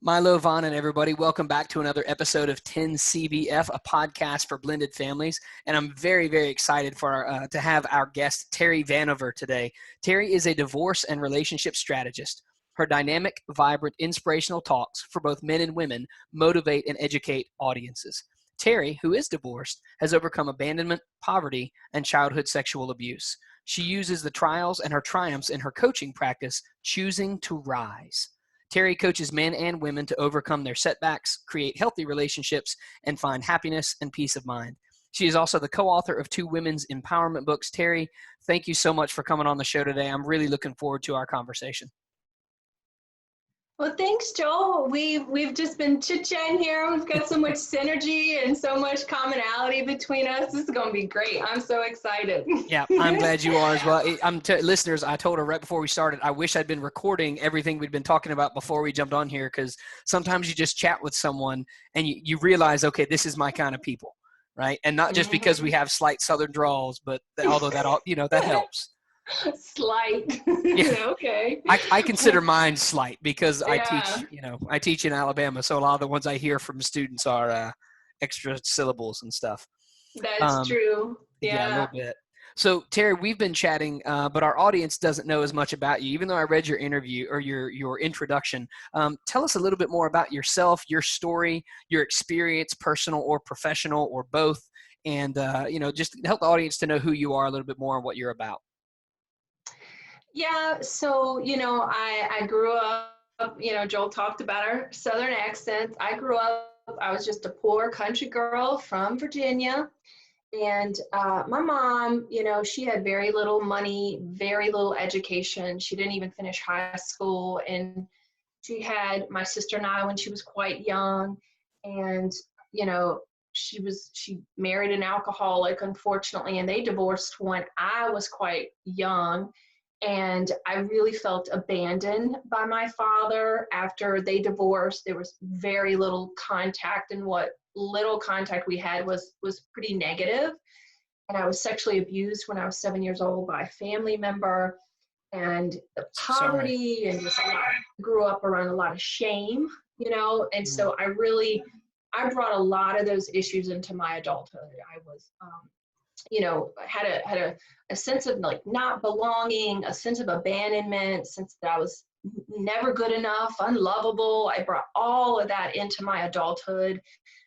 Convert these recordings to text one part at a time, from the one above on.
Milo, Vaughn, and everybody, welcome back to another episode of 10CBF, a podcast for blended families. And I'm very, very excited to have our guest, Terry Vanover, today. Terry is a divorce and relationship strategist. Her dynamic, vibrant, inspirational talks for both men and women motivate and educate audiences. Terry, who is divorced, has overcome abandonment, poverty, and childhood sexual abuse. She uses the trials and her triumphs in her coaching practice, choosing to rise. Terry coaches men and women to overcome their setbacks, create healthy relationships, and find happiness and peace of mind. She is also the co-author of 2 women's empowerment books. Terry, thank you so much for coming on the show today. I'm really looking forward to our conversation. Well, thanks, Joel. We've just been chit-chatting here. We've got so much synergy and so much commonality between us. This is going to be great. I'm so excited. Yeah, I'm glad you are as well. Listeners, I told her right before we started, I wish I'd been recording everything we'd been talking about before we jumped on here, because sometimes you just chat with someone and you realize, okay, this is my kind of people, right? And not just because we have slight Southern drawls, but although that helps. Slight. Yeah. Okay. I consider mine slight because I Yeah. teach in Alabama, so a lot of the ones I hear from students are extra syllables and stuff. That's true. Yeah, a Yeah. little bit. So Terry, we've been chatting, but our audience doesn't know as much about you. Even though I read your interview or your introduction, tell us a little bit more about yourself, your story, your experience, personal or professional or both, and just help the audience to know who you are a little bit more and what you're about. Yeah. So, I grew up, Joel talked about our Southern accents. I was just a poor country girl from Virginia. And my mom, she had very little money, very little education. She didn't even finish high school. And she had my sister and I when she was quite young. And, she married an alcoholic, unfortunately, and they divorced when I was quite young. And I really felt abandoned by my father after they divorced. There was very little contact, and what little contact we had was pretty negative. And I was sexually abused when I was 7 years old by a family member. And the Sorry. poverty and just grew up around a lot of shame, and so I brought a lot of those issues into my adulthood. I was had a sense of like not belonging, a sense of abandonment, sense that I was never good enough, unlovable. I brought all of that into my adulthood,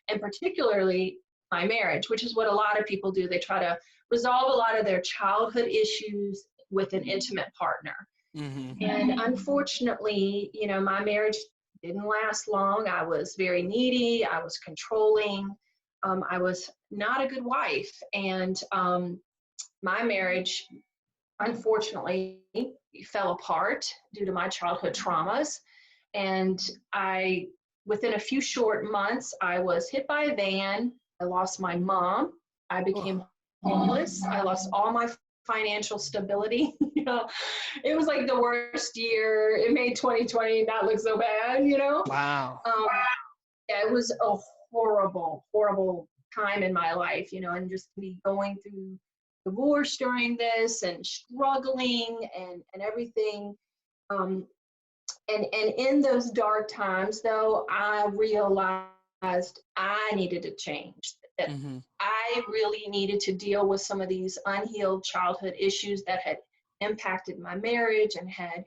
and particularly my marriage, which is what a lot of people do. They try to resolve a lot of their childhood issues with an intimate partner. Mm-hmm. And unfortunately, my marriage didn't last long. I was very needy. I was controlling. I was not a good wife. And my marriage, unfortunately, fell apart due to my childhood traumas. And within a few short months, I was hit by a van. I lost my mom. I became homeless. I lost all my financial stability. It was like the worst year. It made 2020 not look so bad, Wow. Yeah, it was a horrible, horrible time in my life, and just to be going through divorce during this and struggling and everything. And in those dark times, though, I realized I needed to change. That Mm-hmm. I really needed to deal with some of these unhealed childhood issues that had impacted my marriage and had,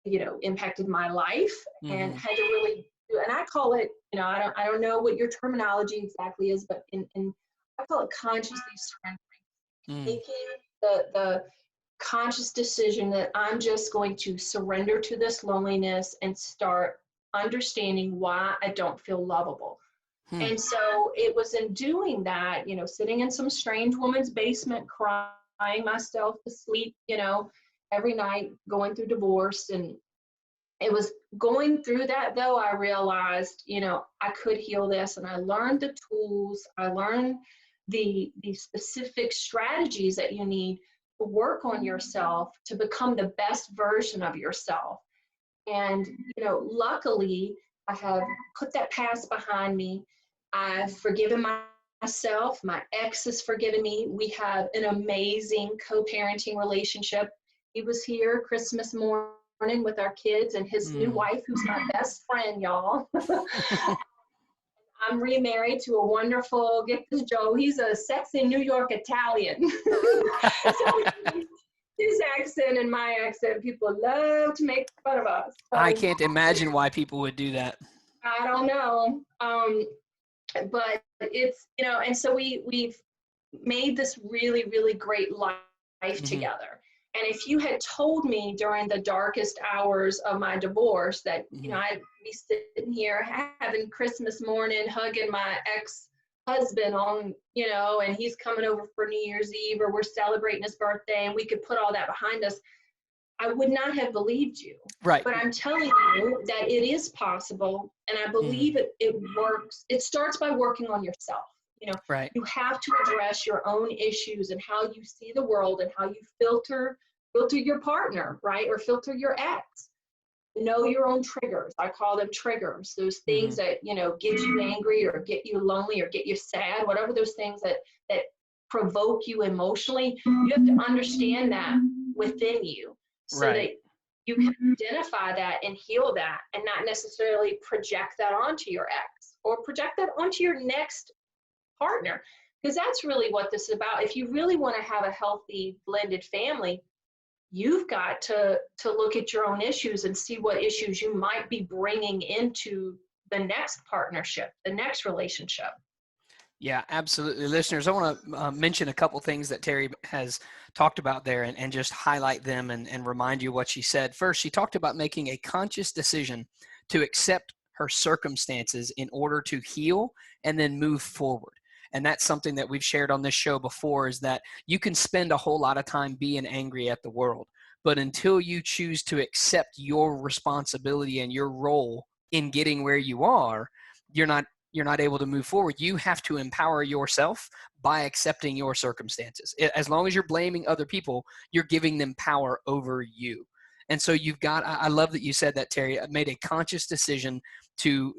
impacted my life, and Mm-hmm. had to really do. And I call it, I don't know what your terminology exactly is, but in I call it consciously surrendering, Mm. making the conscious decision that I'm just going to surrender to this loneliness and start understanding why I don't feel lovable. Hmm. And so it was in doing that, sitting in some strange woman's basement, crying myself to sleep, every night, going through divorce. And it was going through that, though, I realized, I could heal this. And I learned the tools, I learned the specific strategies that you need to work on yourself to become the best version of yourself. And, luckily, I have put that past behind me. I've forgiven myself. My ex has forgiven me. We have an amazing co-parenting relationship. He was here Christmas morning morning with our kids and his new wife, who's my best friend, y'all. I'm remarried to a wonderful, get this, Joe, he's a sexy New York Italian. So his accent and my accent, people love to make fun of us. So, I can't imagine why people would do that. I don't know. But it's, you know, and so we've made this really, really great life together. And if you had told me during the darkest hours of my divorce that, you know, I'd be sitting here having Christmas morning, hugging my ex-husband on, you know, and he's coming over for New Year's Eve, or we're celebrating his birthday, and we could put all that behind us, I would not have believed you. Right. But I'm telling you that it is possible, and I believe it works. It starts by working on yourself. You know, right. You have to address your own issues and how you see the world and how you filter your partner, right? Or filter your ex. Know your own triggers. I call them triggers. Those things that, you know, get you angry or get you lonely or get you sad, whatever those things that provoke you emotionally, you have to understand that within you so that you can identify that and heal that, and not necessarily project that onto your ex or project that onto your next partner, because that's really what this is about. If you really want to have a healthy blended family, you've got to look at your own issues and see what issues you might be bringing into the next partnership, the next relationship. Yeah, absolutely. Listeners, I want to mention a couple things that Terry has talked about there and just highlight them and remind you what she said. First, she talked about making a conscious decision to accept her circumstances in order to heal and then move forward. And that's something that we've shared on this show before, is that you can spend a whole lot of time being angry at the world, but until you choose to accept your responsibility and your role in getting where you are, you're not able to move forward. You have to empower yourself by accepting your circumstances. As long as you're blaming other people, you're giving them power over you. And so I love that you said that, Terry. I made a conscious decision to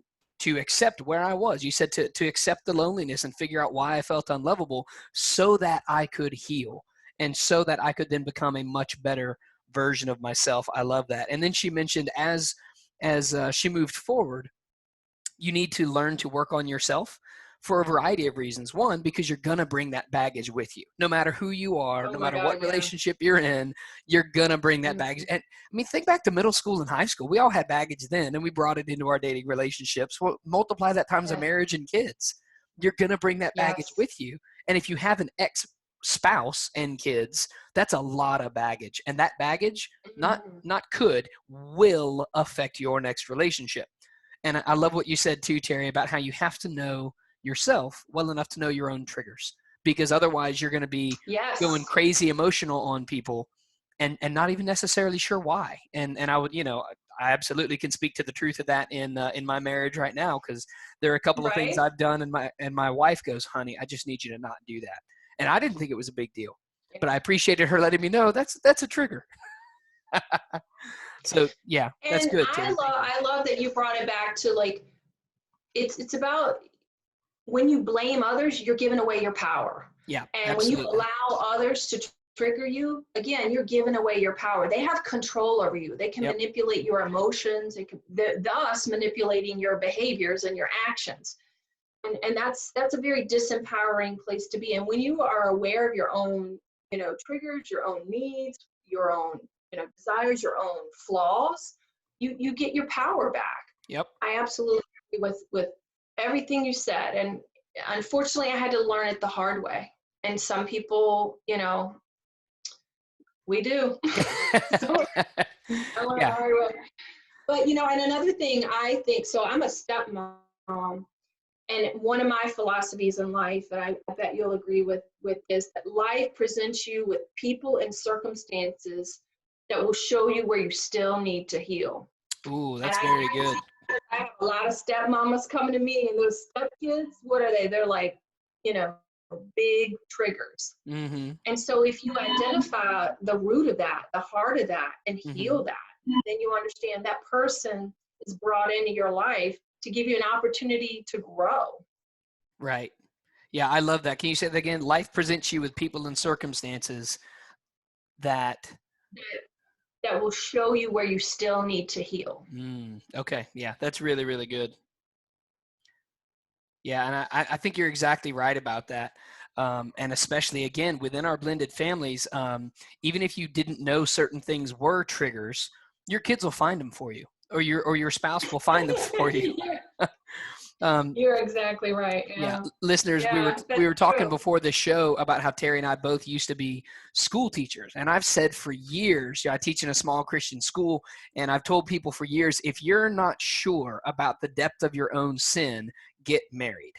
accept where I was. You said to accept the loneliness and figure out why I felt unlovable so that I could heal and so that I could then become a much better version of myself. I love that. And then she mentioned as she moved forward, you need to learn to work on yourself for a variety of reasons. One, because you're going to bring that baggage with you. No matter who you are, no matter what relationship you're in, you're going to bring that baggage. And I mean, think back to middle school and high school. We all had baggage then, and we brought it into our dating relationships. Well, multiply that times a marriage and kids. You're going to bring that baggage with you. And if you have an ex-spouse and kids, that's a lot of baggage. And that baggage, will affect your next relationship. And I love what you said too, Terry, about how you have to know yourself well enough to know your own triggers, because otherwise you're going to be going crazy emotional on people and not even necessarily sure why. And I would, I absolutely can speak to the truth of that in my marriage right now, because there are a couple of things I've done and my wife goes, honey, I just need you to not do that. And I didn't think it was a big deal, but I appreciated her letting me know that's a trigger. So yeah, that's good. Terry. I love that you brought it back to, like, it's about when you blame others, you're giving away your power. Yeah. And absolutely. when you allow others to trigger you, again, you're giving away your power. They have control over you. They can manipulate your emotions. They can, thus manipulating your behaviors and your actions. And that's a very disempowering place to be. And when you are aware of your own, triggers, your own needs, your own, desires, your own flaws, you get your power back. Yep. I absolutely agree with everything you said. And unfortunately, I had to learn it the hard way. And some people, we do. So I learned the hard way. But, and another thing I think, so I'm a stepmom, and one of my philosophies in life, and I bet you'll agree with is that life presents you with people and circumstances that will show you where you still need to heal. Ooh, that's very good. I have a lot of stepmamas coming to me, and those stepkids, what are they? They're like, big triggers. Mm-hmm. And so if you identify the root of that, the heart of that, and heal that, then you understand that person is brought into your life to give you an opportunity to grow. Right. Yeah, I love that. Can you say that again? Life presents you with people and circumstances that that will show you where you still need to heal. Okay. Yeah, that's really, really good. Yeah, and I think you're exactly right about that. And especially, again, within our blended families, even if you didn't know certain things were triggers, your kids will find them for you, or your spouse will find them for you. Um, You're exactly right. yeah, Yeah. listeners, we were Yeah, we that's were talking true. before the show about how Terry and I both used to be school teachers, and I've said for years, I teach in a small Christian school, and I've told people for years, if you're not sure about the depth of your own sin, get married,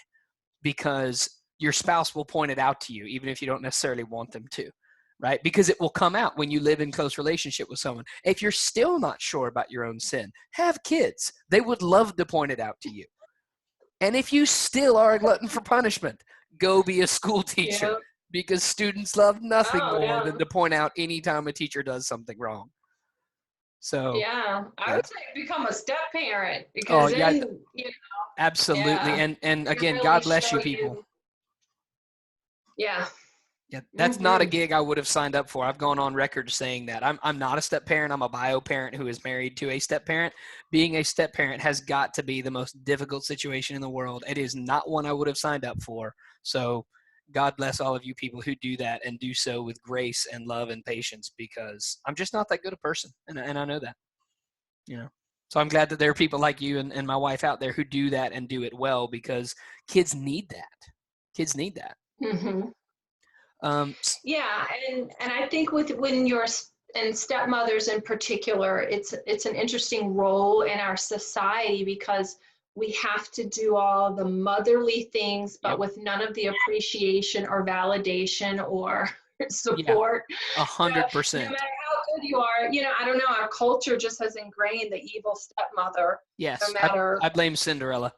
because your spouse will point it out to you, even if you don't necessarily want them to, right? Because it will come out when you live in close relationship with someone. If you're still not sure about your own sin, have kids. They would love to point it out to you. And if you still are a glutton for punishment, go be a school teacher, Yeah. because students love nothing Oh, more yeah. than to point out anytime a teacher does something wrong. So, Yeah. I yeah. would say become a step know, Oh, because yeah, then, absolutely. yeah, And they again, really God bless show you people. you. Yeah. Yeah, that's not a Mm-hmm. gig I would have signed up for. I've gone on record saying that. I'm not a step parent. I'm a bio parent who is married to a step parent. Being a step parent has got to be the most difficult situation in the world. It is not one I would have signed up for. So God bless all of you people who do that and do so with grace and love and patience, because I'm just not that good a person. And I know that, you know. So I'm glad that there are people like you and my wife out there who do that and do it well, because kids need that. Kids need that. Mm-hmm. Um, Yeah, and I think with when you're and stepmothers in particular, it's an interesting role in our society because we have to do all the motherly things, but yep. with none of the appreciation or validation or Yeah. support. No 100%. matter how good you are, I don't know. Our culture just has ingrained the evil stepmother. No Yes, matter, I blame Cinderella.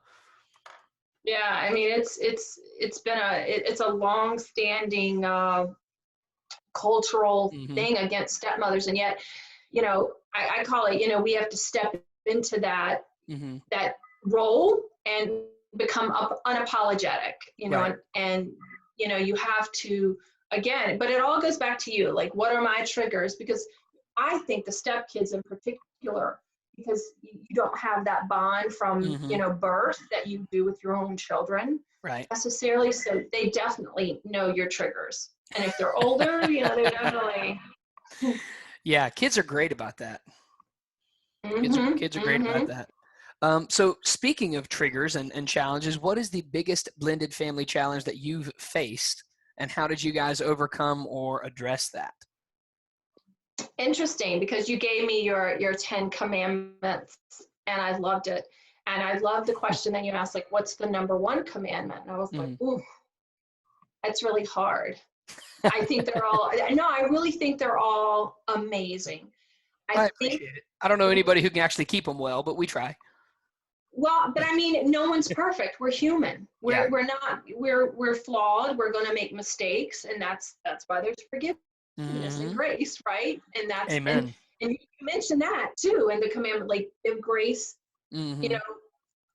yeah. I mean, it's been it's a long standing cultural Mhm, thing against stepmothers, and yet I call it, we have to step into mhm. that role and become unapologetic, Right. and you have to, again, but it all goes back to you, like, what are my triggers? Because I think the stepkids in particular, because you don't have that bond from Mhm. birth that you do with your own children Right. necessarily, so they definitely know your triggers, and if they're older, they're definitely. Yeah, kids are great about that. Mm-hmm, Kids are great about mm-hmm. that. So speaking of triggers and challenges, what is the biggest blended family challenge that you've faced, and how did you guys overcome or address that? Interesting, because you gave me your 10 commandments, and I loved it, and I love the question that you asked, like, what's the number one commandment? And I was like, Mhm. ooh, that's really hard. I think they're all, no, I really think they're all amazing. I I think, appreciate it. I don't know anybody who can actually keep them well, but we try. well, but I mean, no one's perfect. We're human. Yeah. We're not, we're flawed. We're going to make mistakes, and that's why there's forgiveness and Mhm. grace, right? And that's, Amen. and you mentioned that too in the commandment, like, if grace, you know Mhm.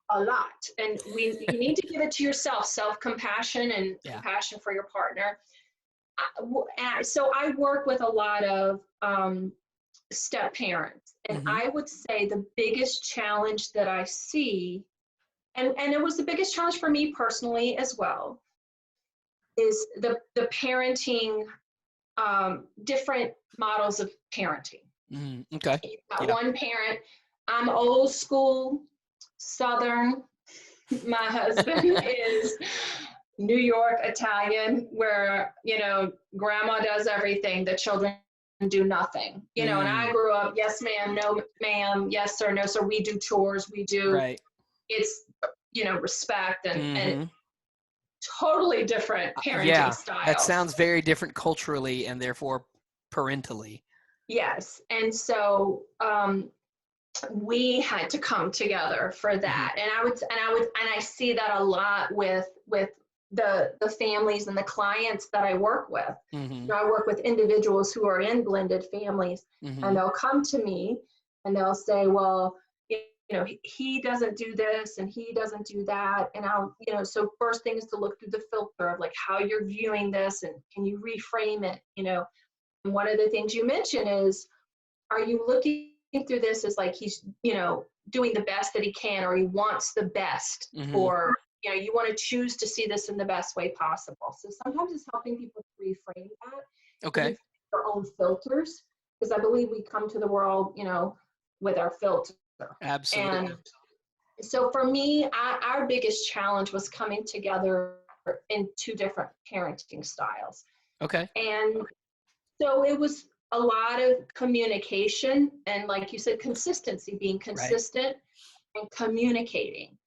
a lot, and you need to give it to yourself, self-compassion and Yeah. compassion for your partner. So I work with a lot of step parents, and Mhm. I would say the biggest challenge that I see, and it was the biggest challenge for me personally as well, is the parenting, different models of parenting. Mhm. Okay. You've got Yeah. one parent, I'm old school Southern. My husband is New York Italian, where, grandma does everything, the children do nothing. And I Mm. grew up, yes, ma'am, no, ma'am, yes, sir, no, sir. We do chores, we do, Right. it's, respect, and Mhm. totally different parenting Yeah, that styles. sounds very different culturally and therefore parentally. Yes. And so, we had to come together for Mhm. that, and I see that a lot with the families and the clients that I work with. Mhm. I work with individuals who are in blended families, and Mhm. they'll come to me and they'll say, well, he doesn't do this and he doesn't do that, and I'll, so first thing is to look through the filter of, like, how you're viewing this, and can you reframe it. And one of the things you mentioned is are you looking through this as like he's, doing the best that he can, or he wants the best, Mm-hmm. or, you want to choose to see this in the best way possible. So sometimes it's helping people to reframe that, Okay. even their own filters, because I believe we come to the world, with our filter. And Absolutely. so for me, our biggest challenge was coming together in two different parenting styles. Okay. And so it was a lot of communication and, like you said, consistency, being Right. consistent and communicating.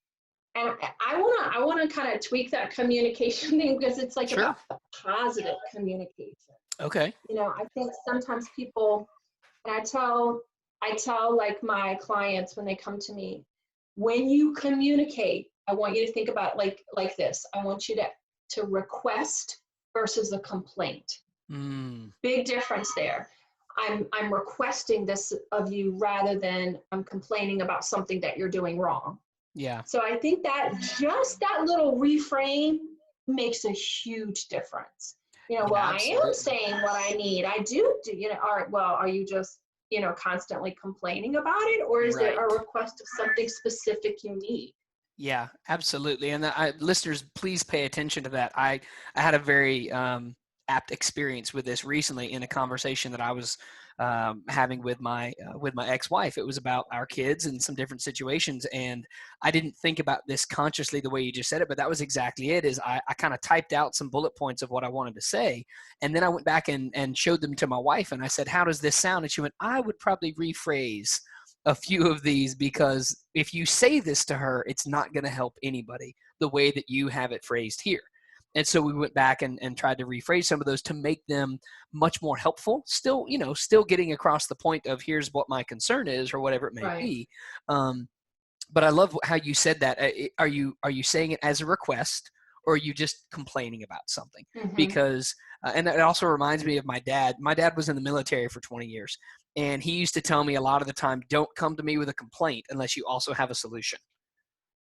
And I wanna kind of tweak that communication thing, because it's like Sure. about the positive communication. Okay. I think sometimes people, and I tell like my clients when they come to me, when you communicate, I want you to think about like this. I want you to request versus a complaint. Mm, Big difference there. I'm requesting this of you rather than I'm complaining about something that you're doing wrong. yeah. So I think that just that little reframe makes a huge difference. Yeah, Well, I am absolutely. saying what I need. I do, are you just, constantly complaining about it, or is there a Right. request of something specific you need? Yeah, absolutely. And listeners, please pay attention to that. I had a very apt experience with this recently in a conversation that I was having with my ex-wife. It was about our kids and some different situations, and I didn't think about this consciously the way you just said it, but that was exactly it. Is I kind of typed out some bullet points of what I wanted to say, and then I went back and showed them to my wife, and I said, "How does this sound?" And she went, "I would probably rephrase a few of these, because if you say this to her, it's not going to help anybody the way that you have it phrased here." And so we went back and tried to rephrase some of those to make them much more helpful. Still, still getting across the point of here's what my concern is or whatever it may Right. be. But I love how you said that. Are you saying it as a request, or are you just complaining about something? Mm-hmm. Because and it also reminds me of my dad. My dad was in the military for 20 years, and he used to tell me a lot of the time, "Don't come to me with a complaint unless you also have a solution."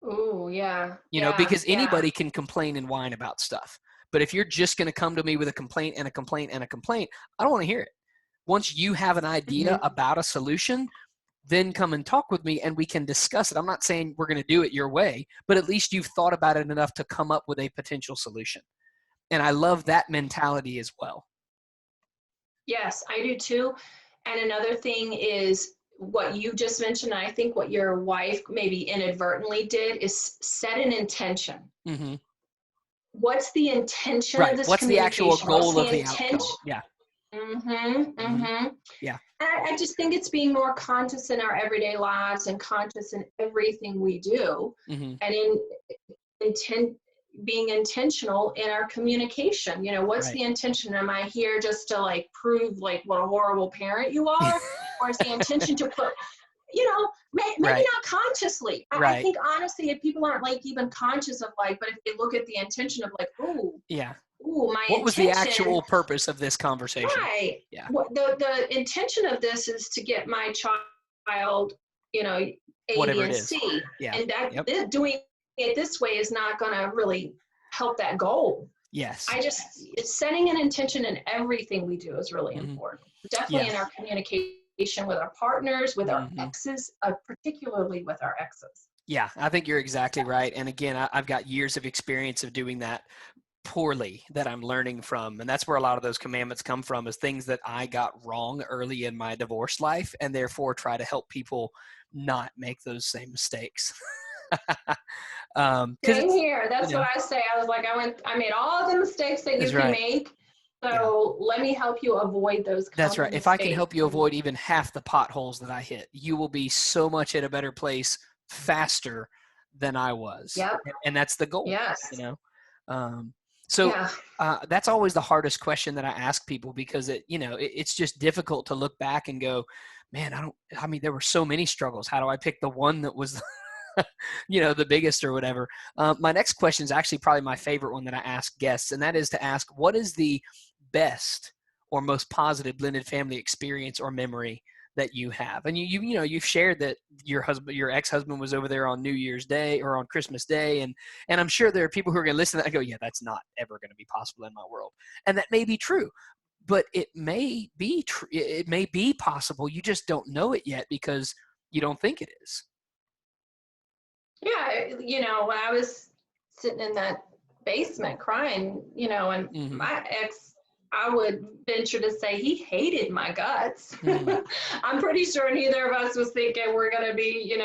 Oh, yeah, yeah, Because yeah. anybody can complain and whine about stuff, but if you're just going to come to me with a complaint and a complaint and a complaint, I don't want to hear it. Once you have an idea Mm-hmm. about a solution, then come and talk with me and we can discuss it. I'm not saying we're going to do it your way, but at least you've thought about it enough to come up with a potential solution. And I love that mentality as well. Yes, I do too. And another thing is what you just mentioned. I think what your wife maybe inadvertently did is set an intention. Hmm. What's the intention of Right. this What's the actual communication? What's goal the of the intention? outcome? Yeah. Mm-hmm, Hmm. mm-hmm. Yeah. I just think it's being more conscious in our everyday lives and conscious in everything we do, Hmm. and in intent, being intentional in our communication. What's Right. the intention? Am I here just to like prove like what a horrible parent you are, or is the intention to put, maybe Right. not consciously. I Right. think honestly, if people aren't like even conscious of like, but if they look at the intention of like, Yeah. my What was the intention. actual purpose of this conversation? Right. Yeah. What the intention of this is to get my child, you know, A, B, Whatever it and is. C, Yeah. and that Yep. doing it this way is not going to really help that goal. Yes. It's setting an intention in everything we do is really Hmm. important. Definitely Yeah. in our communication with our partners, with our Hmm. exes, particularly with our exes. Yeah. I think you're exactly right. And again, I've got years of experience of doing that poorly that I'm learning from. And that's where a lot of those commandments come from, is things that I got wrong early in my divorce life, and therefore try to help people not make those same mistakes. Because Same it's, here. That's what I say. I was like, I made all the mistakes that you that's can right. make. Yeah. So let me help you avoid those That's right. common If I can mistakes. help you avoid even half the potholes that I hit, you will be so much at a better place faster than I was. Yep. And that's the goal, you Yes. know? Um, so Yeah. that's always the hardest question that I ask people, because it's just difficult to look back and go, man, I mean, there were so many struggles. How do I pick the one that was, the biggest or whatever? My next question is actually probably my favorite one that I ask guests, and that is to ask, what is the best or most positive blended family experience or memory that you have? And you've shared that your ex-husband was over there on New Year's Day or on Christmas Day, and I'm sure there are people who are going to listen to that and go, yeah, that's not ever going to be possible in my world. And that may be true, but it may be it may be possible. You just don't know it yet because you don't think it is. Yeah, when I was sitting in that basement crying, and Mm-hmm. my ex, I would venture to say he hated my guts. Mm-hmm. I'm pretty sure neither of us was thinking we're going to be,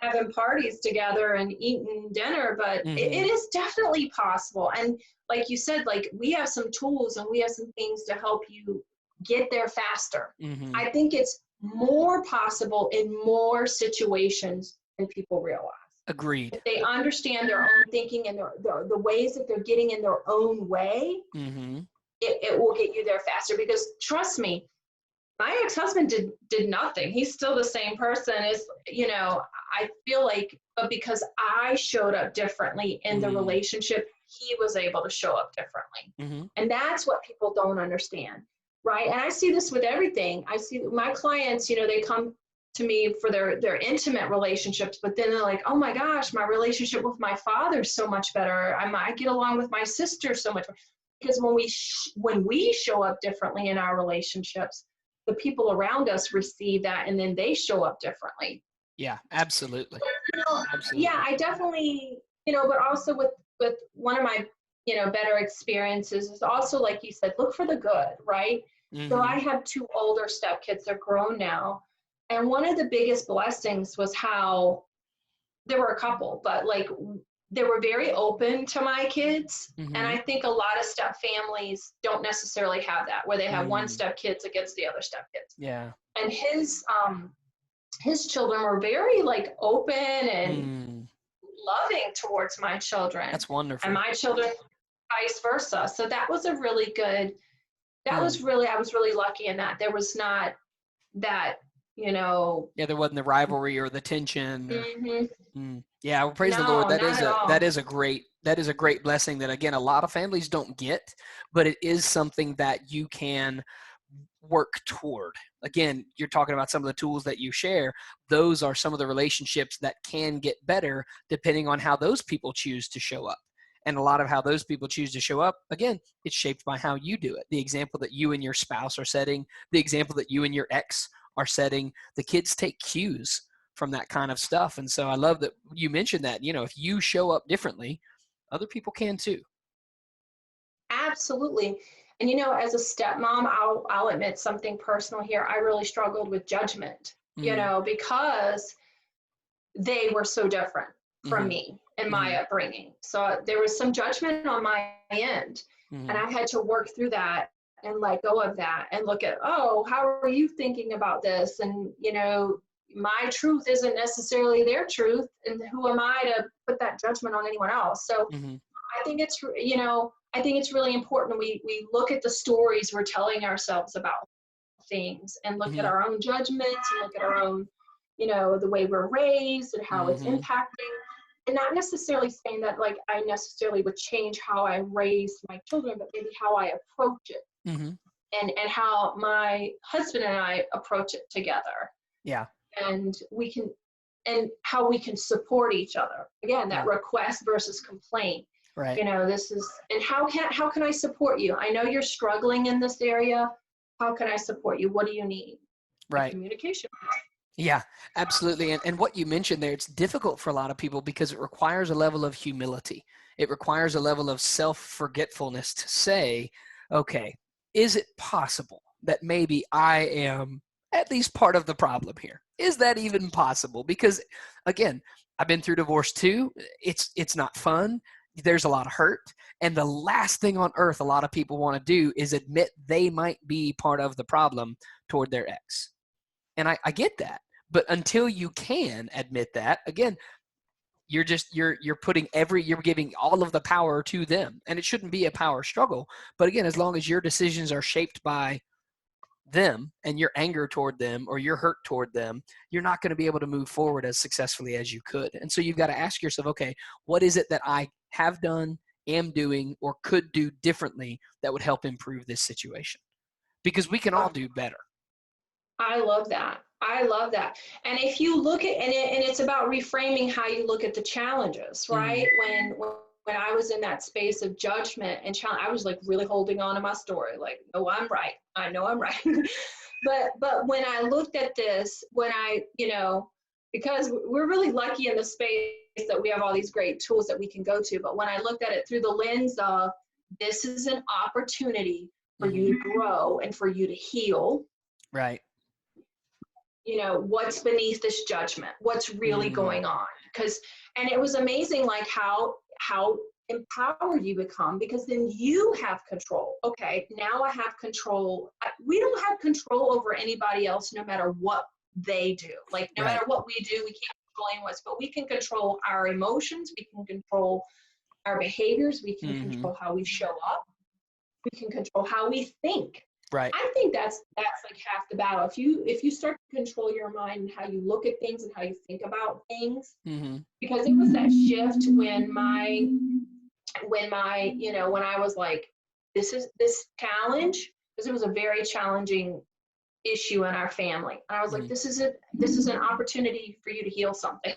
having parties together and eating dinner, but Mm-hmm. it is definitely possible. And like you said, like we have some tools and we have some things to help you get there faster. Mm-hmm. I think it's more possible in more situations than people realize. Agreed. If they understand their own thinking and the ways that they're getting in their own way, Mm-hmm. it will get you there faster. Because trust me, my ex-husband did nothing. He's still the same person. I feel like, but because I showed up differently in the Mm-hmm. relationship, he was able to show up differently. Mm-hmm. And that's what people don't understand, right? And I see this with everything. I see my clients, they come to me for their intimate relationships, but then they're like, oh my gosh, my relationship with my father is so much better. I get along with my sister so much better. Because when we show up differently in our relationships, the people around us receive that, and then they show up differently. Yeah, absolutely. Yeah, Absolutely. I definitely, but also with one of my, better experiences is also, like you said, look for the good, right? So Mm-hmm. I have two older stepkids, they're grown now. And one of the biggest blessings was how there were a couple, but like they were very open to my kids. And Mm-hmm. I think a lot of step families don't necessarily have that, where they have one Mm. step kids against the other step kids. Yeah. And his children were very like open and Mm. loving towards my children, That's and wonderful. my children vice versa. So that was a really good, Mm. I was really lucky in that there was not that, Yeah, there wasn't the rivalry or the tension or mm-hmm, yeah, well, praise the Lord. no, not at all. That is a great blessing that again a lot of families don't get, but it is something that you can work toward. Again, you're talking about some of the tools that you share. Those are some of the relationships that can get better depending on how those people choose to show up. And a lot of how those people choose to show up, again, it's shaped by how you do it. The example that you and your spouse are setting, the example that you and your ex are setting, the kids take cues from that kind of stuff. And so I love that you mentioned that, if you show up differently, other people can too. Absolutely. And as a stepmom, I'll admit something personal here. I really struggled with judgment, Mm, because they were so different from mm-hmm, me and my mm-hmm, upbringing. So there was some judgment on my end, and mm-hmm, I had to work through that and let go of that and look at, oh, how are you thinking about this? And, my truth isn't necessarily their truth. And who am I to put that judgment on anyone else? So mm-hmm. I think I think it's really important we look at the stories we're telling ourselves about things and look at Mm-hmm. our own judgments and look at our own, the way we're raised and how it's Mm-hmm. impacting. And not necessarily saying that like I necessarily would change how I raise my children, but maybe how I approach it, Mm-hmm. and how my husband and I approach it together. Yeah. And and how we can support each other. Again, that Yeah. request versus complaint. Right. This is, and how can I support you? I know you're struggling in this area. How can I support you? What do you need? A Right. communication. Yeah, absolutely. And what you mentioned there, it's difficult for a lot of people because it requires a level of humility. It requires a level of self-forgetfulness to say, okay, is it possible that maybe I am at least part of the problem here? Is that even possible? Because again, I've been through divorce too. It's not fun. There's a lot of hurt. And the last thing on earth a lot of people want to do is admit they might be part of the problem toward their ex. And I get that. But until you can admit that, again, you're giving all of the power to them. And it shouldn't be a power struggle. But again, as long as your decisions are shaped by them and your anger toward them or your hurt toward them, you're not going to be able to move forward as successfully as you could. And so you've got to ask yourself, okay, what is it that I have done, am doing, or could do differently that would help improve this situation? Because we can all do better. I love that. I love that. And if you look at, and it's about reframing how you look at the challenges, Mm-hmm. right? I was in that space of judgment and challenge, I was like really holding on to my story, like, oh, I'm right. I know I'm right. but when I looked at this, when I, because we're really lucky in the space that we have all these great tools that we can go to. But when I looked at it through the lens of, this is an opportunity for you to grow and for you to heal. Right. What's beneath this judgment? What's really going on? And it was amazing, like how empowered you become, because then you have control. Okay, now I have control. We don't have control over anybody else, no matter what they do. Like, no matter what we do, we can't control anyone else, but we can control our emotions. We can control our behaviors. We can control how we show up. We can control how we think. Right. I think that's like half the battle. If you start to control your mind and how you look at things and how you think about things, because it was that shift when I was like, this challenge, because it was a very challenging issue in our family. And I was like, this is an opportunity for you to heal something.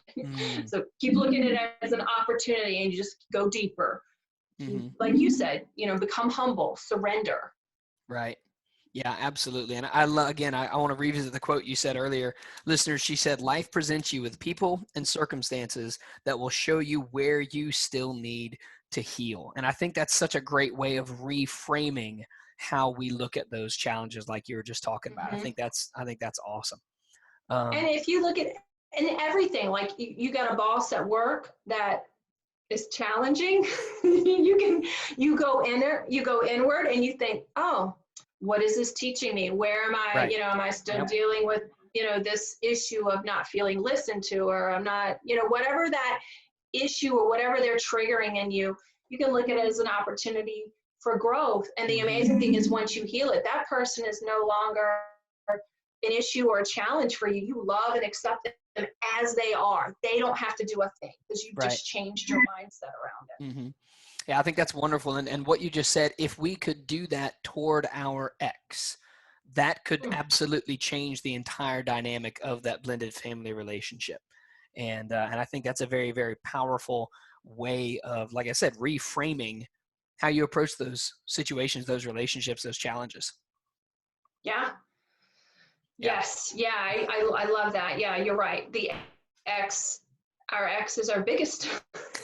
So keep looking at it as an opportunity, and you just go deeper. Like you said, become humble, surrender. Right. Yeah, absolutely. And I want to revisit the quote you said earlier. Listeners, she said, life presents you with people and circumstances that will show you where you still need to heal. And I think that's such a great way of reframing how we look at those challenges, like you were just talking about. I think that's awesome. And if you look at everything, like you got a boss at work that is challenging, you go inward and you think, oh, what is this teaching me? Where am I, am I still dealing with, this issue of not feeling listened to, or I'm not, whatever that issue or whatever they're triggering in you, you can look at it as an opportunity for growth. And the amazing thing is, once you heal it, that person is no longer an issue or a challenge for you. You love and accept them as they are. They don't have to do a thing, because you've just changed your mindset around it. Yeah, I think that's wonderful. And what you just said, if we could do that toward our ex, that could absolutely change the entire dynamic of that blended family relationship. And I think that's a very, very powerful way of, like I said, reframing how you approach those situations, those relationships, those challenges. Yeah. Yes. Yeah. I love that. Yeah, you're right. Our ex is our biggest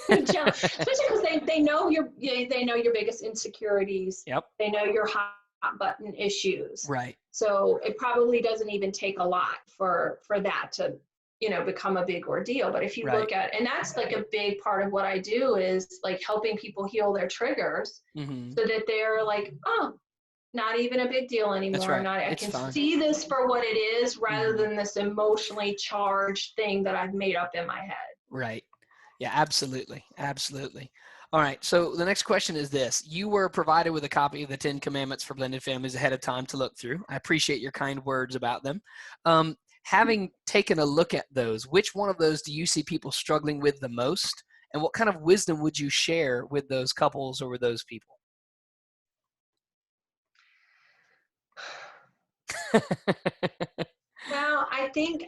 challenge, especially because they know your biggest insecurities. Yep. They know your hot button issues. Right. So it probably doesn't even take a lot for that to, become a big ordeal. But if you look at, and that's like a big part of what I do, is like helping people heal their triggers, so that they're like, oh, not even a big deal anymore. That's right. I can see this for what it is, rather than this emotionally charged thing that I've made up in my head. Right. Yeah, absolutely. Absolutely. All right. So the next question is this. You were provided with a copy of the 10 Commandments for Blended Families ahead of time to look through. I appreciate your kind words about them. Having taken a look at those, which one of those do you see people struggling with the most? And what kind of wisdom would you share with those couples or with those people? Well, I think,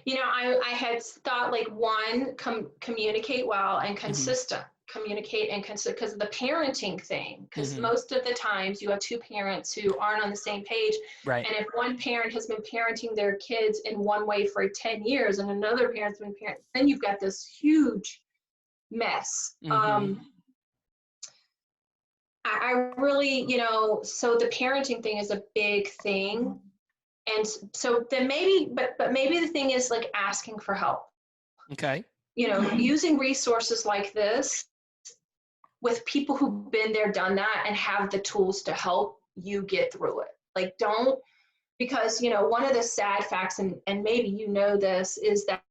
I had thought, like, one, communicate well and consistent. Communicate and consistent, because of the parenting thing. Because most of the times you have two parents who aren't on the same page. Right. And if one parent has been parenting their kids in one way for 10 years and another parent's been parenting, then you've got this huge mess. I really, so the parenting thing is a big thing. And so then maybe the thing is, like, asking for help. Okay. Using resources like this with people who've been there, done that, and have the tools to help you get through it. Like, because, one of the sad facts, and maybe this, is that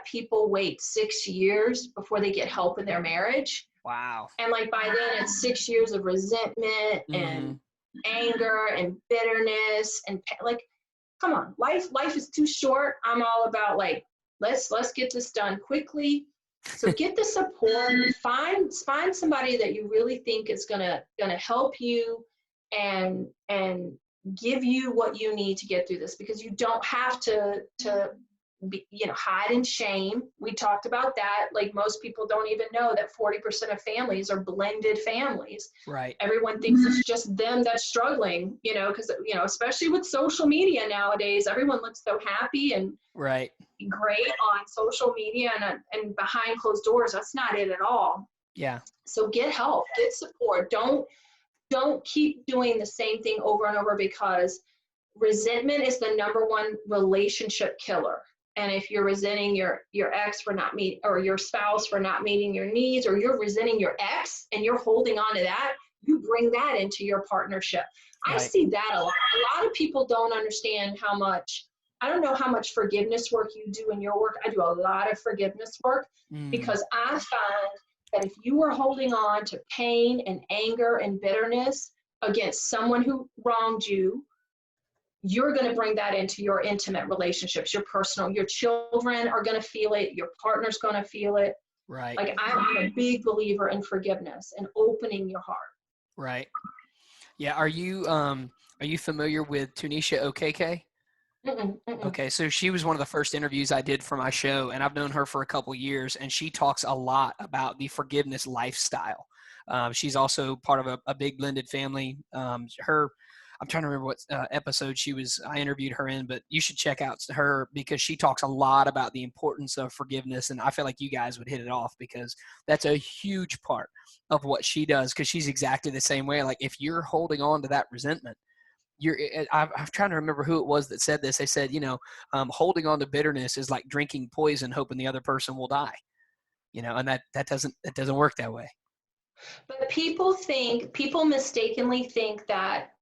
people wait 6 years before they get help in their marriage. Wow. And, like, by then it's 6 years of resentment and anger and bitterness, and, like, come on, life is too short. I'm all about, like, let's get this done quickly. So get the support, find somebody that you really think is gonna help you and give you what you need to get through this, because you don't have to hide in shame. We talked about that. Like, most people don't even know that 40% of families are blended families. Right. Everyone thinks it's just them that's struggling, because, especially with social media nowadays, everyone looks so happy and Right. great on social media, and behind closed doors, that's not it at all. Yeah. So get help, get support. Don't keep doing the same thing over and over, because resentment is the number one relationship killer. And if you're resenting your ex for not meeting, or your spouse for not meeting your needs, or you're resenting your ex and you're holding on to that, you bring that into your partnership. I Right. see that a lot. A lot of people don't understand how much, I don't know how much forgiveness work you do in your work. I do a lot of forgiveness work, because I find that if you are holding on to pain and anger and bitterness against someone who wronged you, you're going to bring that into your intimate relationships, your personal, your children are going to feel it. Your partner's going to feel it. Right. Like, I'm a big believer in forgiveness and opening your heart. Right. Yeah. Are you familiar with Tunisia OKK? Mm-mm, mm-mm. Okay, so she was one of the first interviews I did for my show, and I've known her for a couple years, and she talks a lot about the forgiveness lifestyle. She's also part of a big blended family. I'm trying to remember what episode I interviewed her in, but you should check out her, because she talks a lot about the importance of forgiveness, and I feel like you guys would hit it off, because that's a huge part of what she does, because she's exactly the same way. Like, if you're holding on to that resentment, I'm trying to remember who it was that said this. They said, holding on to bitterness is like drinking poison, hoping the other person will die, and that doesn't work that way. But people mistakenly think that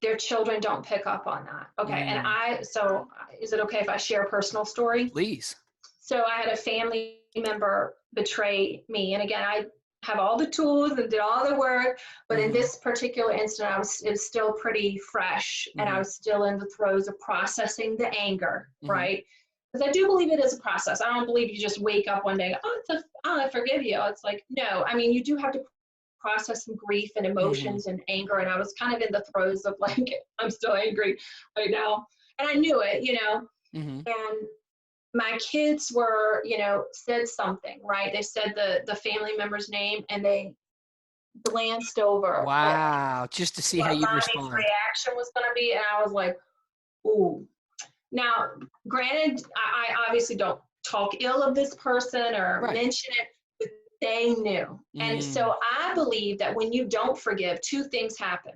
their children don't pick up on that. Okay. So is it okay if I share a personal story? Please. So I had a family member betray me. And again, I have all the tools and did all the work, but in this particular incident, it was still pretty fresh, and I was still in the throes of processing the anger, right? Because I do believe it is a process. I don't believe you just wake up one day, I forgive you. It's like, no, I mean, you do have to process some grief and emotions and anger. And I was kind of in the throes of, like, I'm still angry right now. And I knew it, and my kids were, said something, right? They said the family member's name, and they glanced over. Wow. Just to see how you'd Mommy's respond. reaction was going to be. And I was like, ooh. Now, granted, I obviously don't talk ill of this person or mention it, but they knew. And so I believe that when you don't forgive, two things happen.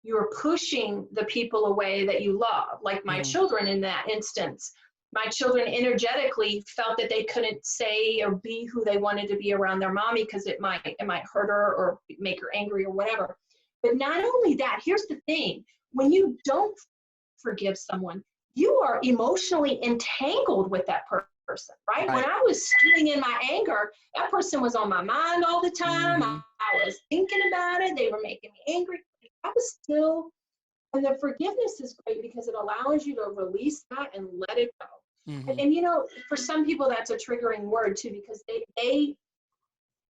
You're pushing the people away that you love, like my children in that instance. My children energetically felt that they couldn't say or be who they wanted to be around their mommy, because it might hurt her or make her angry or whatever. But not only that, here's the thing. When you don't forgive someone, you are emotionally entangled with that person, right? When I was stewing in my anger, that person was on my mind all the time. I was thinking about it. They were making me angry. I was still, and the forgiveness is great because it allows you to release that and let it go. And for some people, that's a triggering word too, because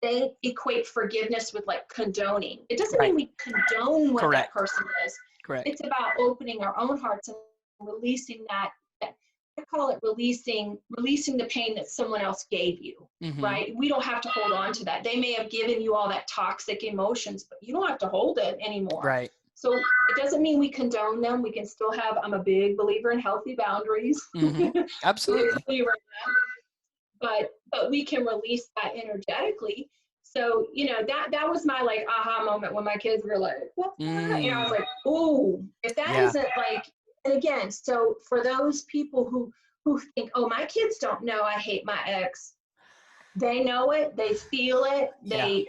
they equate forgiveness with, like, condoning. It doesn't mean we condone what that person is. Correct. It's about opening our own hearts and releasing that I call it releasing the pain that someone else gave you, right? We don't have to hold on to that. They may have given you all that toxic emotions, but you don't have to hold it anymore. Right. So it doesn't mean we condone them. We can still have, I'm a big believer in healthy boundaries. Absolutely. But we can release that energetically. So, that was my, like, aha moment when my kids were like, what? I was like, oh, if that isn't, like, and again, so for those people who think, oh, my kids don't know I hate my ex, they know it, they feel it, they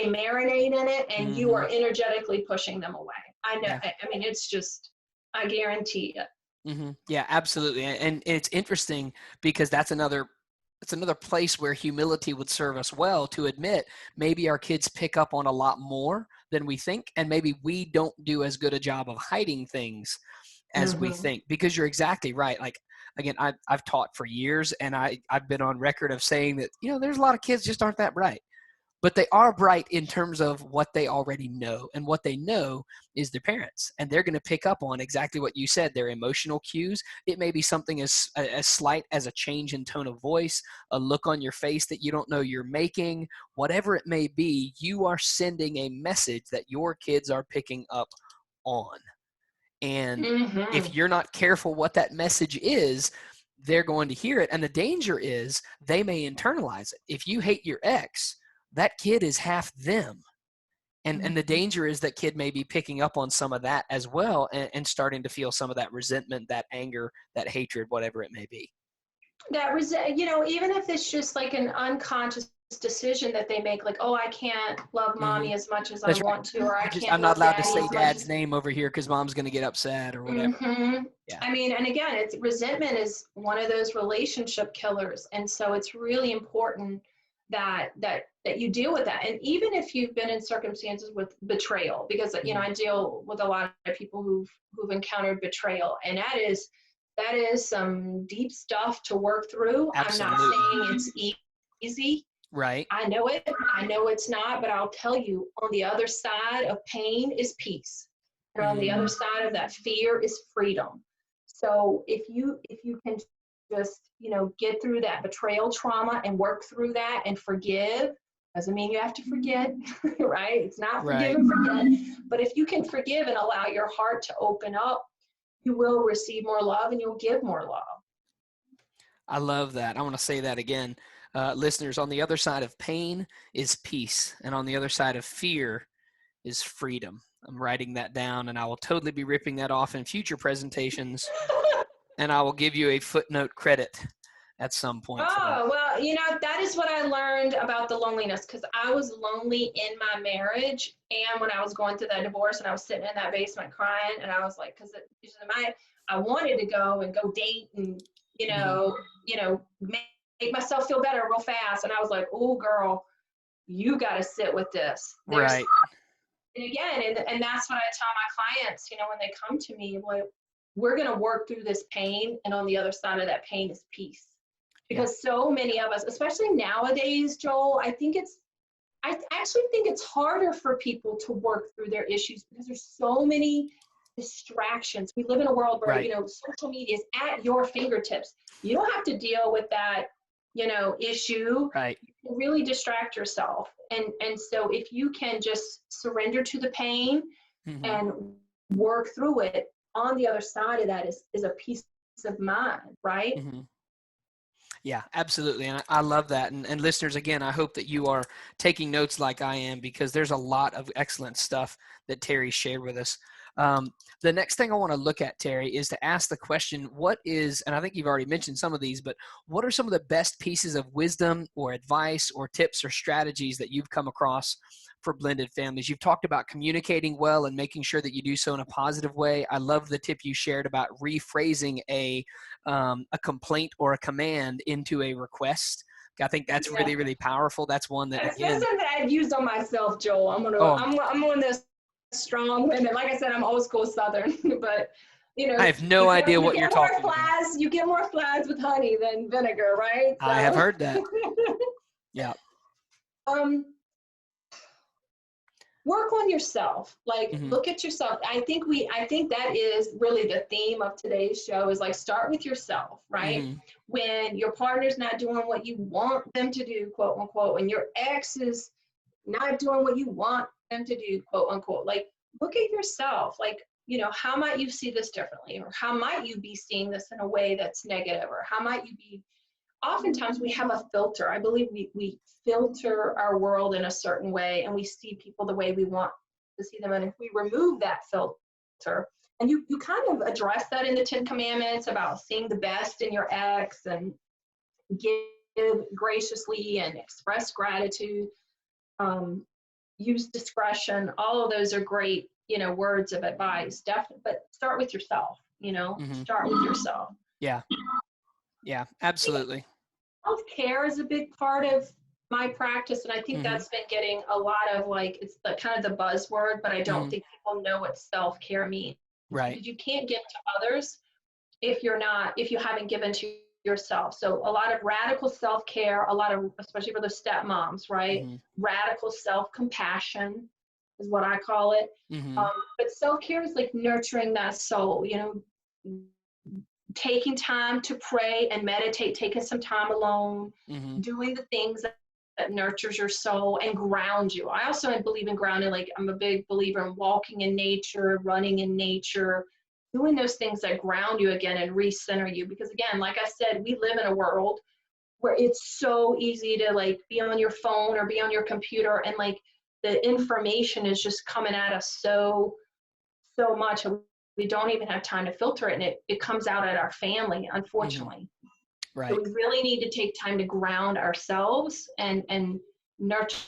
marinate in it, and you are energetically pushing them away. I know. I mean, it's just, I guarantee it. Yeah, absolutely. And it's interesting because that's another place where humility would serve us well, to admit maybe our kids pick up on a lot more than we think, and maybe we don't do as good a job of hiding things as we think, because you're exactly right. Like, again, I've taught for years, and I've been on record of saying that, there's a lot of kids just aren't that bright. but they are bright in terms of what they already know. And what they know is their parents. And they're going to pick up on exactly what you said, their emotional cues. It may be something as slight as a change in tone of voice, a look on your face that you don't know you're making, whatever it may be, you are sending a message that your kids are picking up on. And if Mm-hmm. you're not careful what that message is, they're going to hear it. And the danger is they may internalize it. If you hate your ex, that kid is half them. And the danger is that kid may be picking up on some of that as well, and starting to feel some of that resentment, that anger, that hatred, whatever it may be. Even if it's just like an unconscious decision that they make, like, oh, I can't love Mm-hmm. mommy as much as I That's right. want to, or I I'm can't not love allowed to daddy say as much dad's as. name over here because mom's going to get upset or whatever. Mm-hmm. Yeah. I mean, and again, it's resentment is one of those relationship killers, and so it's really important that you deal with that. And even if you've been in circumstances with betrayal, because Mm-hmm. I deal with a lot of people who've encountered betrayal, and that is some deep stuff to work through. I'm not Absolutely. saying it's easy. Right. I know it. I know it's not, but I'll tell you, on the other side of pain is peace. And on the Mm-hmm. other side of that fear is freedom. So if you can just, get through that betrayal trauma and work through that and forgive, doesn't mean you have to forget, right? It's not forgive Right. and forget. But if you can forgive and allow your heart to open up, you will receive more love and you'll give more love. I love that. I want to say that again. Listeners, on the other side of pain is peace, and on the other side of fear is freedom. I'm writing that down, and I will totally be ripping that off in future presentations, and I will give you a footnote credit at some point for that. Oh, well, that is what I learned about the loneliness, because I was lonely in my marriage and when I was going through that divorce and I was sitting in that basement crying, and I was like, because I wanted to go and go date and, Mm-hmm. make myself feel better real fast. And I was like, oh, girl, you got to sit with this. Right. And again, and that's what I tell my clients, when they come to me, like, we're going to work through this pain. And on the other side of that pain is peace. Yeah. Because so many of us, especially nowadays, Joel, I actually think it's harder for people to work through their issues because there's so many distractions. We live in a world where, Right. social media is at your fingertips. You don't have to deal with that, issue. Right. You can really distract yourself. And so if you can just surrender to the pain Mm-hmm. and work through it, on the other side of that is a peace of mind, right? Mm-hmm. Yeah, absolutely. And I love that. And listeners, again, I hope that you are taking notes like I am, because there's a lot of excellent stuff that Terry shared with us. The next thing I want to look at, Terry, is to ask the question, what is, and I think you've already mentioned some of these, but what are some of the best pieces of wisdom or advice or tips or strategies that you've come across for blended families? You've talked about communicating well and making sure that you do so in a positive way. I love the tip you shared about rephrasing a complaint or a command into a request. I think that's Yeah. really, really powerful. That's one that, That's again, something that I've used on myself, Joel. oh, I'm one of those strong women. Like I said, I'm old school Southern, but I have no idea what you're talking about. You get more flies with honey than vinegar, right? I have So, heard that. Yeah. um, work on yourself. Like, Mm-hmm. look at yourself. I think that is really the theme of today's show, is like, start with yourself, right? Mm-hmm. When your partner's not doing what you want them to do, quote unquote, when your ex is not doing what you want them to do, quote unquote, like, look at yourself. Like, how might you see this differently? Or how might you be seeing this in a way that's negative? Or how might you be, oftentimes we have a filter. I believe we filter our world in a certain way, and we see people the way we want to see them. And if we remove that filter, and you kind of address that in the 10 Commandments about seeing the best in your ex and give graciously and express gratitude, use discretion. All of those are great, words of advice. Definitely, but start with yourself. Mm-hmm. Start with yourself. Yeah. Yeah, absolutely. Self-care is a big part of my practice, and I think Mm-hmm. that's been getting a lot of, like, it's the kind of the buzzword, but I don't Mm-hmm. think people know what self-care means, Right. because you can't give to others if you haven't given to yourself. So a lot of radical self-care, a lot of, especially for the stepmoms, right? Mm-hmm. Radical self-compassion is what I call it. Mm-hmm. But self-care is like nurturing that soul, you know, taking time to pray and meditate, taking some time alone, Mm-hmm. doing the things that nurtures your soul and ground you. I also believe in grounding. Like I'm a big believer in walking in nature, running in nature, doing those things that ground you again and recenter you. Because again, like I said, we live in a world where it's so easy to like be on your phone or be on your computer, and like the information is just coming at us so much, and we don't even have time to filter it, and it comes out at our family, Mm-hmm. unfortunately. So Right. we really need to take time to ground ourselves and nurture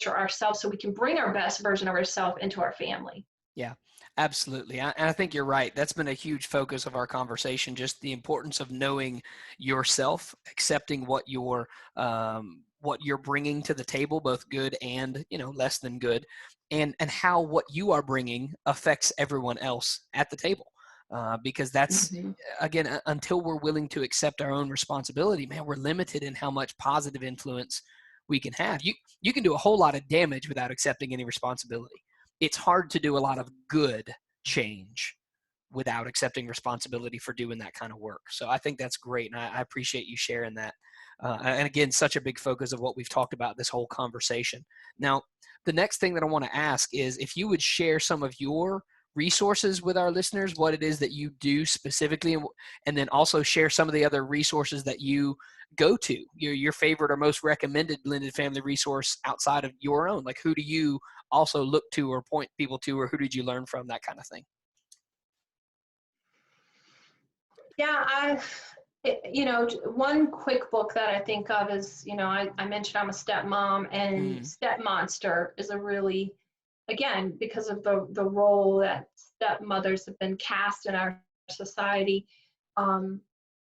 ourselves so we can bring our best version of ourselves into our family. Yeah, absolutely. And I think you're right. That's been a huge focus of our conversation, just the importance of knowing yourself, accepting what you're bringing to the table, both good and, less than good, and how what you are bringing affects everyone else at the table. Because that's, Mm-hmm. again, until we're willing to accept our own responsibility, man, we're limited in how much positive influence we can have. You can do a whole lot of damage without accepting any responsibility. It's hard to do a lot of good change without accepting responsibility for doing that kind of work. So I think that's great, and I appreciate you sharing that. And again, such a big focus of what we've talked about this whole conversation. Now, the next thing that I want to ask is if you would share some of your resources with our listeners, what it is that you do specifically, and then also share some of the other resources that you go to, your favorite or most recommended blended family resource outside of your own. Like, who do you also look to or point people to, or who did you learn from, that kind of thing? Yeah, one quick book that I think of is, I mentioned I'm a stepmom, and Mm, Stepmonster is a really, again, because of the role that stepmothers have been cast in our society. Um,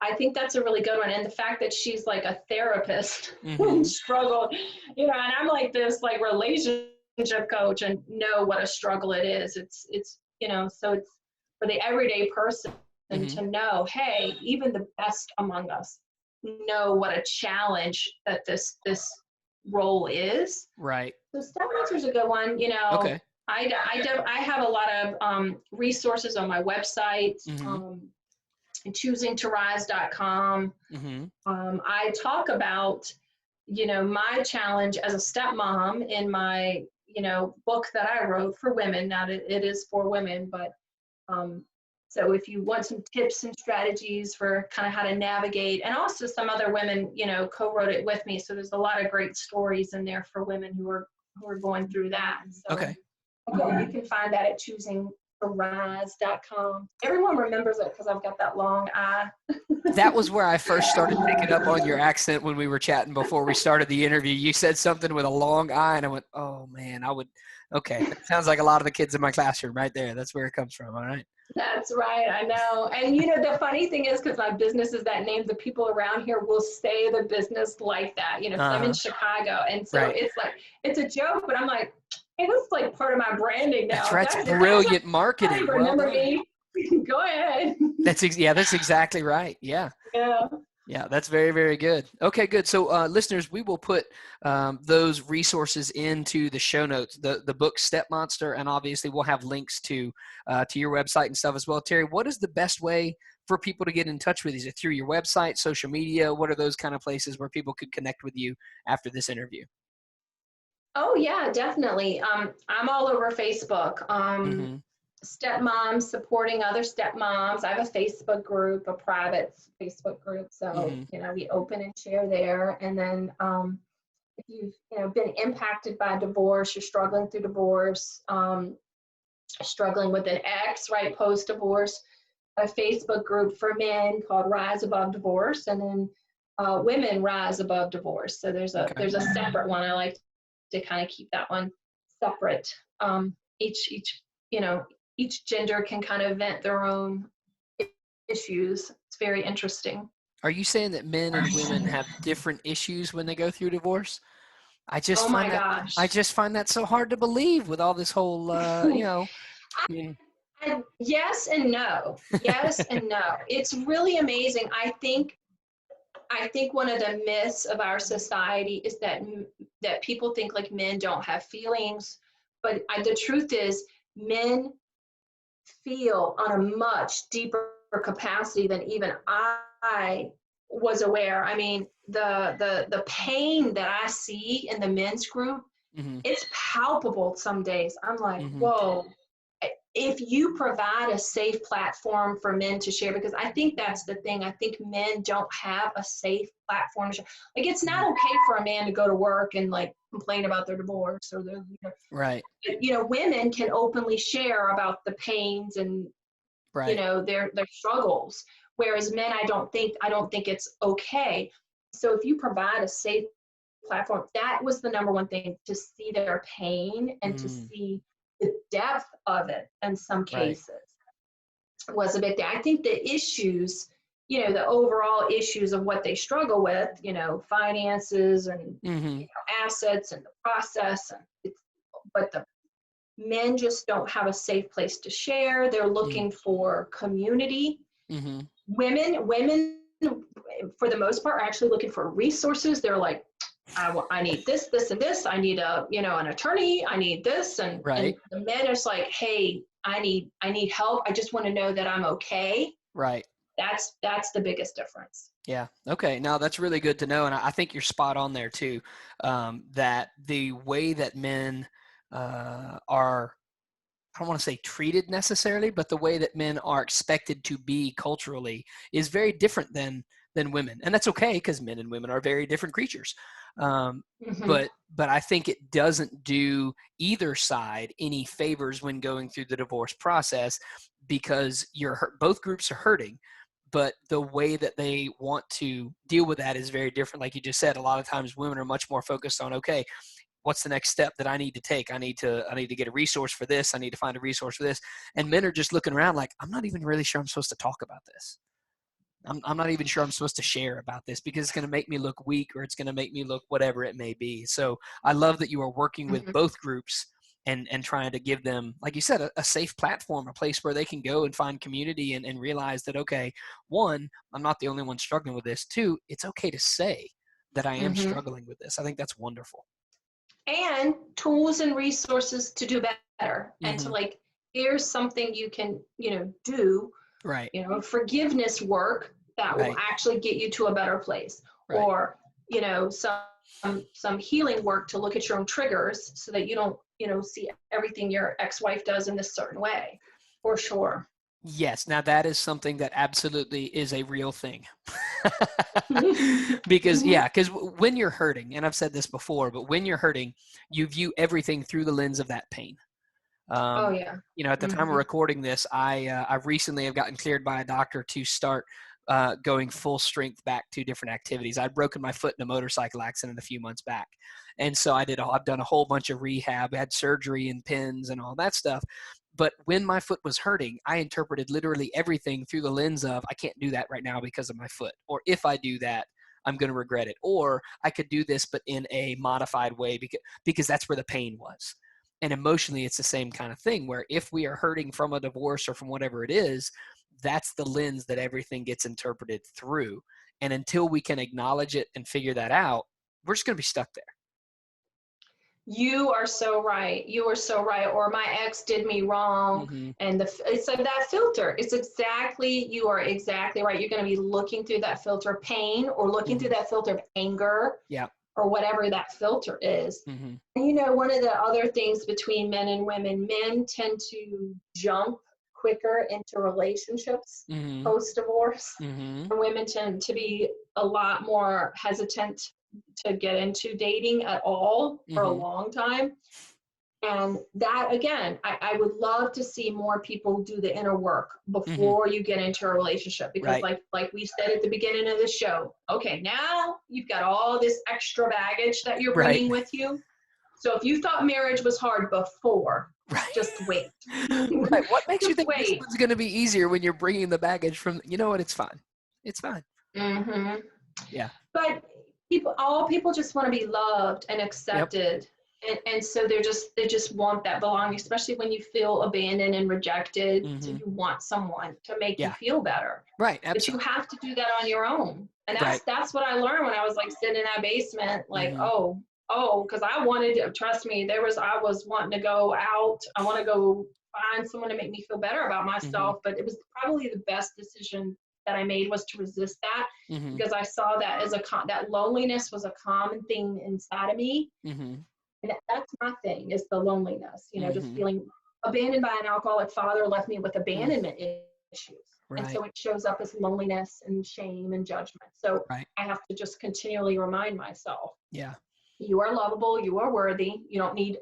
I think that's a really good one. And the fact that she's like a therapist and mm-hmm. struggled, and I'm like this like relationship coach and know what a struggle it is. So it's for the everyday person Mm-hmm. to know, hey, even the best among us know what a challenge that this role is. Right. So Stepmonster's a good one. Okay. I have a lot of resources on my website. Mm-hmm. Choosingtorise.com. Mm-hmm. I talk about, my challenge as a stepmom in my, book that I wrote for women. Now it is for women, but um, so if you want some tips and strategies for kind of how to navigate, and also some other women, co-wrote it with me. So there's a lot of great stories in there for women who are going through that. So Okay. again, you can find that at choosingtorise.com. Everyone remembers it because I've got that long I. That was where I first started picking up on your accent when we were chatting before we started the interview. You said something with a long I, and I went, oh, man, okay. That sounds like a lot of the kids in my classroom right there. That's where it comes from. All right. That's right, I know. And the funny thing is, because my business is that name, the people around here will say the business like that, because I'm in Uh-huh. Chicago. And so Right. it's like, it's a joke, but I'm like, hey, this is like part of my branding That's now. right. It's brilliant How marketing. you Well remember done. me? Go ahead. That's exactly right. Yeah. Yeah. Yeah, that's very, very good. Okay, good. So, listeners, we will put those resources into the show notes, the book Step Monster, and obviously we'll have links to your website and stuff as well. Terry, what is the best way for people to get in touch with you? Is it through your website, social media? What are those kind of places where people could connect with you after this interview? Oh yeah, definitely. I'm all over Facebook. Mm-hmm. Stepmoms supporting other stepmoms. I have a Facebook group, a private Facebook group. So, Mm-hmm. we open and share there. And then if you've been impacted by divorce, you're struggling through divorce, struggling with an ex, right, post-divorce, a Facebook group for men called Rise Above Divorce, and then Women Rise Above Divorce. So Okay. there's a separate one. I like to kind of keep that one separate. Each each gender can kind of vent their own issues. It's very interesting. Are you saying that men and women have different issues when they go through divorce? I just Oh find my that gosh. I just find that so hard to believe with all this whole, mm, Yes and no. Yes and no. It's really amazing. I think I think one of the myths of our society is that people think like men don't have feelings, but the truth is men feel on a much deeper capacity than even I was aware. I mean, the pain that I see in the men's group, Mm-hmm. it's palpable some days. I'm like, Mm-hmm. whoa. If you provide a safe platform for men to share, because I think that's the thing. I think men don't have a safe platform to share. Like, it's not okay for a man to go to work and like complain about their divorce or their, Right. women can openly share about the pains and, Right. their struggles. Whereas men, I don't think it's okay. So if you provide a safe platform, that was the number one thing, to see their pain and to Mm. see the depth of it in some Right. cases was a big thing. I think the issues, the overall issues of what they struggle with, finances and Mm-hmm. assets and the process, and but the men just don't have a safe place to share. They're looking for community. Mm-hmm. Women, for the most part, are actually looking for resources. They're like, I need this, this, and this. I need an attorney. I need this, and Right. the men are just like, hey, I need help. I just want to know that I'm okay. Right. That's the biggest difference. Yeah. Okay. Now that's really good to know. And I think you're spot on there too. That the way that men are, I don't want to say treated necessarily, but the way that men are expected to be culturally is very different than women. And that's okay, because men and women are very different creatures. Um, Mm-hmm. but I think it doesn't do either side any favors when going through the divorce process, because both groups are hurting, but the way that they want to deal with that is very different. Like you just said, a lot of times women are much more focused on, okay, what's the next step that I need to take? I need to get a resource for this. I need to find a resource for this. And men are just looking around like, I'm not even really sure I'm supposed to talk about this. I'm not even sure I'm supposed to share about this, because it's going to make me look weak, or it's going to make me look whatever it may be. So I love that you are working with Mm-hmm. both groups and trying to give them, like you said, a safe platform, a place where they can go and find community and realize that, okay, one, I'm not the only one struggling with this. Two, it's okay to say that I am Mm-hmm. struggling with this. I think that's wonderful. And tools and resources to do better, and to Mm-hmm. like, here's something you can do, Right. forgiveness work that will Right. actually get you to a better place, Right. or some healing work to look at your own triggers so that you don't see everything your ex-wife does in this certain way. For sure. Yes. Now that is something that absolutely is a real thing. Mhm. Because when you're hurting, and I've said this before, but when you're hurting, you view everything through the lens of that pain. Oh Um, yeah. at the time of Hmm. recording this, I recently have gotten cleared by a doctor to start going full strength back to different activities. I'd broken my foot in a motorcycle accident a few months back, and so I've done a whole bunch of rehab, had surgery and pins and all that stuff. But when my foot was hurting, I interpreted literally everything through the lens of, I can't do that right now because of my foot, or if I do that, I'm going to regret it, or I could do this but in a modified way because that's where the pain was. And emotionally, it's the same kind of thing, where if we are hurting from a divorce or from whatever it is, that's the lens that everything gets interpreted through. And until we can acknowledge it and figure that out, we're just going to be stuck there. You are so right. You are so right. Or my ex did me wrong. Mm-hmm. And it's like that filter. You are exactly right. You're going to be looking through that filter of pain, or looking Mm-hmm. through that filter of anger, Yeah. or whatever that filter is. Mm-hmm. And one of the other things between men and women, men tend to jump quicker into relationships Mm-hmm. post divorce. Mm-hmm. And women tend to be a lot more hesitant to get into dating at all for a Mm-hmm. long time. And that, again, I would love to see more people do the inner work Mm-hmm. before you get into a relationship, because Right. like we said at the beginning of the show, okay, now you've got all this extra baggage that you're Right. bringing with you. So if you thought marriage was hard before, Right. just wait. Right. What makes you Just think this wait. one's going to be easier when you're bringing the baggage from, you know what? It's fine. It's fine. Hmm. Yeah. But all people just want to be loved and Yep. accepted And so they just want that belonging, especially when you feel abandoned and rejected. So Mm-hmm. you want someone to make you Yeah. feel better, Right. but you Absolutely. have to do that on your own. And Right. that's what I learned when I was like sitting in that basement, like, Mm-hmm. because I wanted to, trust me, I was wanting to go out. I want to go find someone to make me feel better about Mm-hmm. myself. But it was probably the best decision that I made, was to resist that, Mm-hmm. because I saw that as that loneliness was a common thing inside of me. Mm-hmm. And that's my thing, is the loneliness, just Mm-hmm. feeling abandoned by an alcoholic father left me with Mm. abandonment issues. And Right. so it shows up as loneliness and shame and judgment. So Right. I have to just continually remind myself, Yeah. you are lovable, you are worthy, you don't need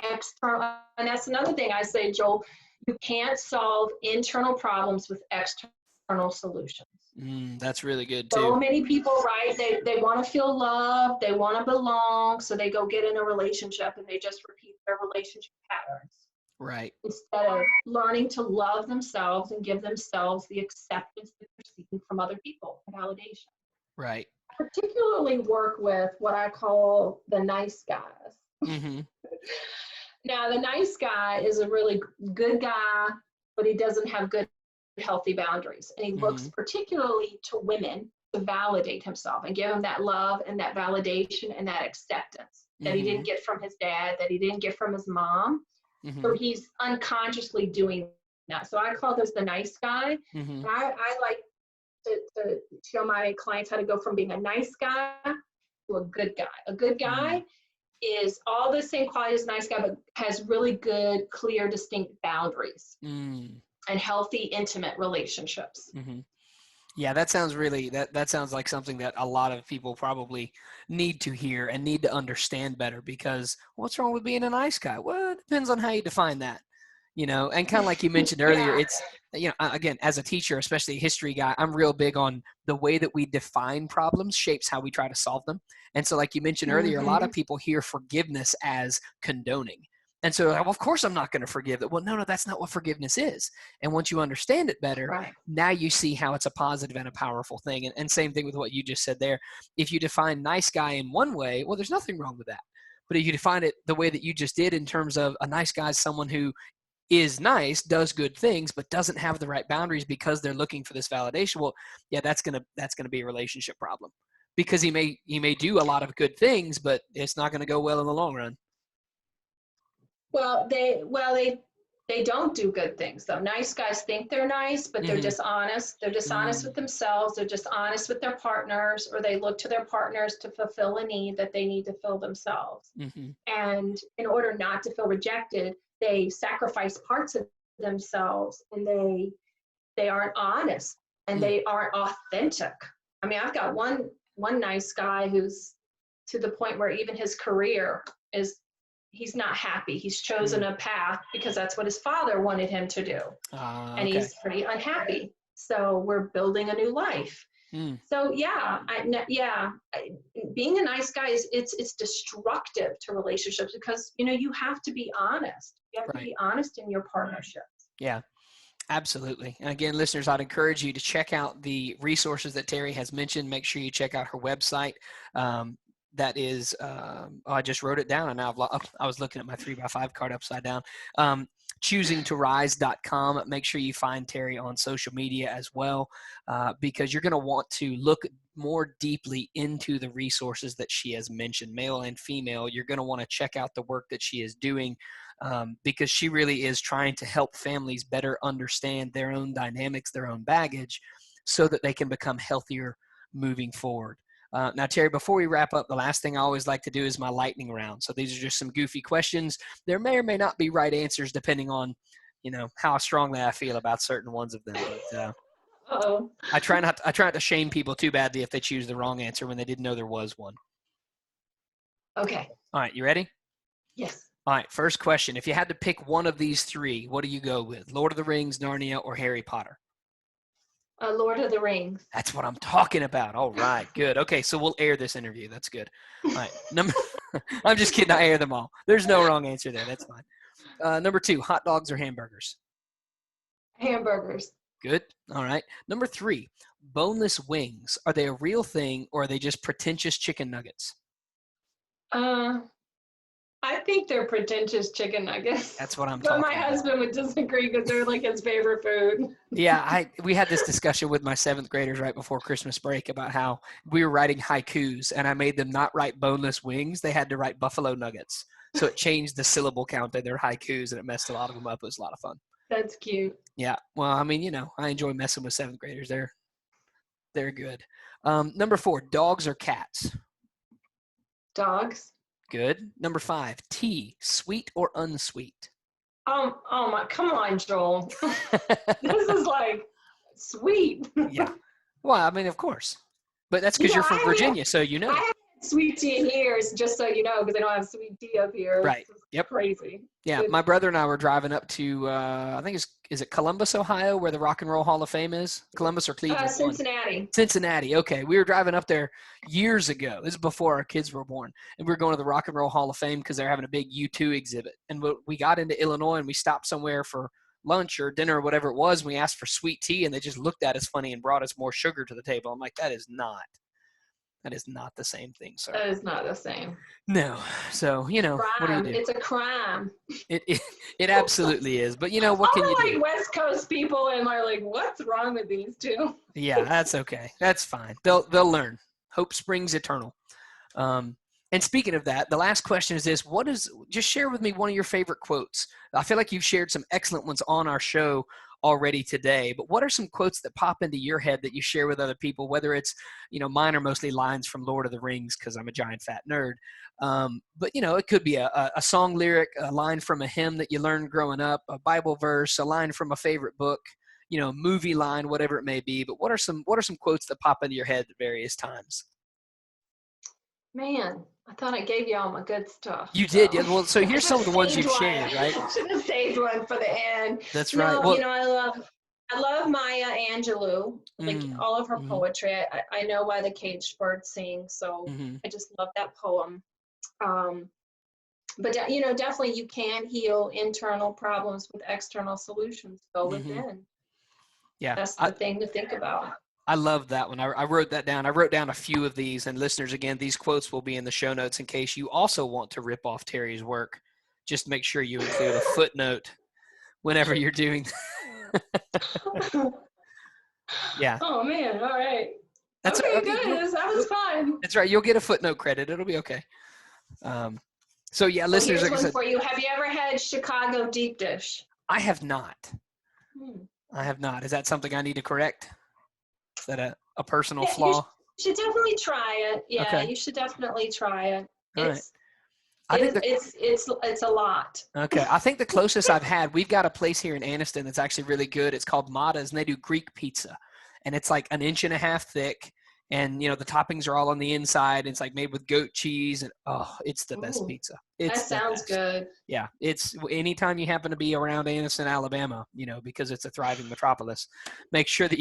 external. And that's another thing I say, Joel, you can't solve internal problems with external solutions. That's really good too. So many people, right? They want to feel loved, they want to belong, so they go get in a relationship and they just repeat their relationship patterns Right. instead of learning to love themselves and give themselves the acceptance that they're seeking from other people, validation. Right. I particularly work with what I call the nice guys. Mm-hmm. Now, the nice guy is a really good guy, but he doesn't have good, healthy boundaries. And he Mm-hmm. looks particularly to women to validate himself and give him that love and that validation and that acceptance that he Mm-hmm. didn't get from his dad, that he didn't get from his mom. Mm-hmm. So he's unconsciously doing that. So I call this the nice guy. And Mm-hmm. I like to show my clients how to go from being a nice guy to a good guy. A good Mm. guy is all the same qualities as a nice guy, but has really good, clear, distinct boundaries Mm. and healthy, intimate relationships. Mm-hmm. Yeah, that sounds really that sounds like something that a lot of people probably need to hear and need to understand better, because what's wrong with being a nice guy? Well, it depends on how you define that. And kind of like you mentioned earlier, Yeah, it's, again, as a teacher, especially a history guy, I'm real big on the way that we define problems shapes how we try to solve them. And so, like you mentioned earlier, a lot mm-hmm. of people hear forgiveness as condoning. And so, like, well, of course I'm not going to forgive it. Well, no, that's not what forgiveness is. And once you understand it better, Right. now you see how it's a positive and a powerful thing. And same thing with what you just said there. If you define nice guy in one way, well, there's nothing wrong with that. But if you define it the way that you just did, in terms of a nice guy is someone who is nice, does good things, but doesn't have the right boundaries because they're looking for this validation, well, yeah, that's gonna be a relationship problem, because he may do a lot of good things, but it's not going to go well in the long run. Well, they don't do good things though. Nice guys think they're nice, but they're Mm-hmm. dishonest. They're dishonest with themselves. They're dishonest with their partners, or they look to their partners to fulfill a need that they need to fill themselves. Mm-hmm. And in order not to feel rejected, they sacrifice parts of themselves, and they aren't honest and Mm. they aren't authentic. I mean, I've got one nice guy who's to the point where even his career is, he's not happy. He's chosen Mm. a path because that's what his father wanted him to do. And Okay. he's pretty unhappy. So we're building a new life. Mm. So being a nice guy it's destructive to relationships, because you have to be honest. You have to Right. be honest in your partnerships. Yeah. Absolutely. And again, listeners, I'd encourage you to check out the resources that Terry has mentioned. Make sure you check out her website. That is, I just wrote it down, and now I was looking at my 3x5 card upside down. Choosingtorise.com. Make sure you find Terry on social media as well, because you're going to want to look more deeply into the resources that she has mentioned, male and female. You're going to want to check out the work that she is doing, because she really is trying to help families better understand their own dynamics, their own baggage, so that they can become healthier moving forward. Now, Terry, before we wrap up, the last thing I always like to do is my lightning round. So these are just some goofy questions. There may or may not be right answers depending on, how strongly I feel about certain ones of them. But Oh, I try not to shame people too badly if they choose the wrong answer when they didn't know there was one. okay. All right, you ready? Yes. All right, first question. If you had to pick one of these three, what do you go with? Lord of the Rings, Narnia, or Harry Potter? Lord of the Rings. That's what I'm talking about. All right, good. Okay, so we'll air this interview. That's good. All right, I'm just kidding. I air them all. There's no wrong answer there. That's fine. Number 2, hot dogs or hamburgers? Hamburgers. Good. All right. Number 3, boneless wings. Are they a real thing, or are they just pretentious chicken nuggets? Uh, I think they're pretentious chicken nuggets. That's what I'm But my talking about. husband would disagree because they're like his favorite food. Yeah, we had this discussion with my seventh graders right before Christmas break about how we were writing haikus, and I made them not write boneless wings. They had to write buffalo nuggets. So it changed the syllable count in their haikus, and it messed a lot of them up. It was a lot of fun. That's cute. Yeah. Well, I mean, I enjoy messing with seventh graders. They're good. Number 4, dogs or cats? Dogs. Good. Number 5, tea, sweet or unsweet? Oh my, come on, Joel. This is like sweet. Yeah. Well, I mean, of course. But that's because you're from Virginia, so you know. I have sweet tea here, just so you know, because they don't have sweet tea up here. Right. Yep. Crazy. Yeah, my brother and I were driving up to, I think is it Columbus, Ohio, where the Rock and Roll Hall of Fame is? Columbus or Cleveland? Cincinnati. Cincinnati. Okay, we were driving up there years ago. This is before our kids were born, and we were going to the Rock and Roll Hall of Fame because they're having a big U2 exhibit. And we got into Illinois, and we stopped somewhere for lunch or dinner or whatever it was. And we asked for sweet tea, and they just looked at us funny and brought us more sugar to the table. I'm like, that is not the same thing, sir. That is not the same. No. So, what do you do? It's a crime. It absolutely is. But, what can you do? Like West Coast people and are like, what's wrong with these two? Yeah, that's okay. That's fine. They'll learn. Hope springs eternal. And speaking of that, the last question is this. Just share with me one of your favorite quotes. I feel like you've shared some excellent ones on our show already today, but what are some quotes that pop into your head that you share with other people, whether it's, mine are mostly lines from Lord of the Rings because I'm a giant fat nerd. But, it could be a song lyric, a line from a hymn that you learned growing up, a Bible verse, a line from a favorite book, movie line, whatever it may be. But what are some quotes that pop into your head at various times? Man, I thought I gave you all my good stuff. You did, yeah. Well, so here's some of the ones you've shared, right? I should have saved one for the end. That's right. Well, I love Maya Angelou, like all of her poetry. I know why the caged bird sings, so I just love that poem. But definitely you can heal internal problems with external solutions. Go within. Yeah, that's the thing to think about. I love that one. I wrote that down. I wrote down a few of these, and listeners, again, these quotes will be in the show notes in case you also want to rip off Terry's work. Just make sure you include a footnote whenever you're doing. Yeah. Oh man! All right. That's okay. Okay, good. That was fun. That's right. You'll get a footnote credit. It'll be okay. So yeah, listeners. Here's one for you. Have you ever had Chicago deep dish? I have not. I have not. Is that something I need to correct? Is that a personal flaw? You should definitely try it. Yeah, okay. You should definitely try it. It's a lot. Okay. I think the closest I've had, we've got a place here in Anniston that's actually really good. It's called Mata's, and they do Greek pizza. And it's like 1.5 inches thick. And, the toppings are all on the inside. It's like made with goat cheese. And, it's the best pizza. That sounds good. Yeah. It's anytime you happen to be around Anniston, Alabama, because it's a thriving metropolis, make sure that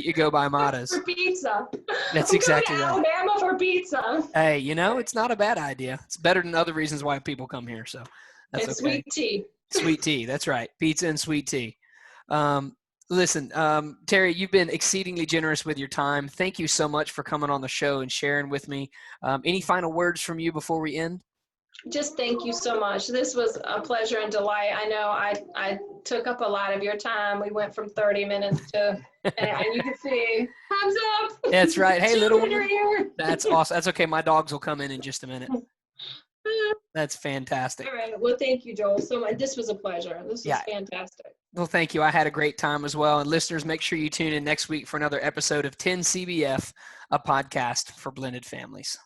you go by Mata's. For pizza. That's exactly right. Alabama for pizza. Hey, it's not a bad idea. It's better than other reasons why people come here. So that's okay. Sweet tea. Sweet tea. That's right. Pizza and sweet tea. Listen, Terry, you've been exceedingly generous with your time. Thank you so much for coming on the show and sharing with me. Any final words from you before we end? Just thank you so much. This was a pleasure and delight. I know I took up a lot of your time. We went from 30 minutes to, and you can see, thumbs up. That's right. Hey, little one. That's awesome. That's okay. My dogs will come in just a minute. That's fantastic. All right. Well, thank you, Joel, so much. This was a pleasure. This was fantastic. Well, thank you. I had a great time as well. And listeners, make sure you tune in next week for another episode of 10 CBF, a podcast for blended families.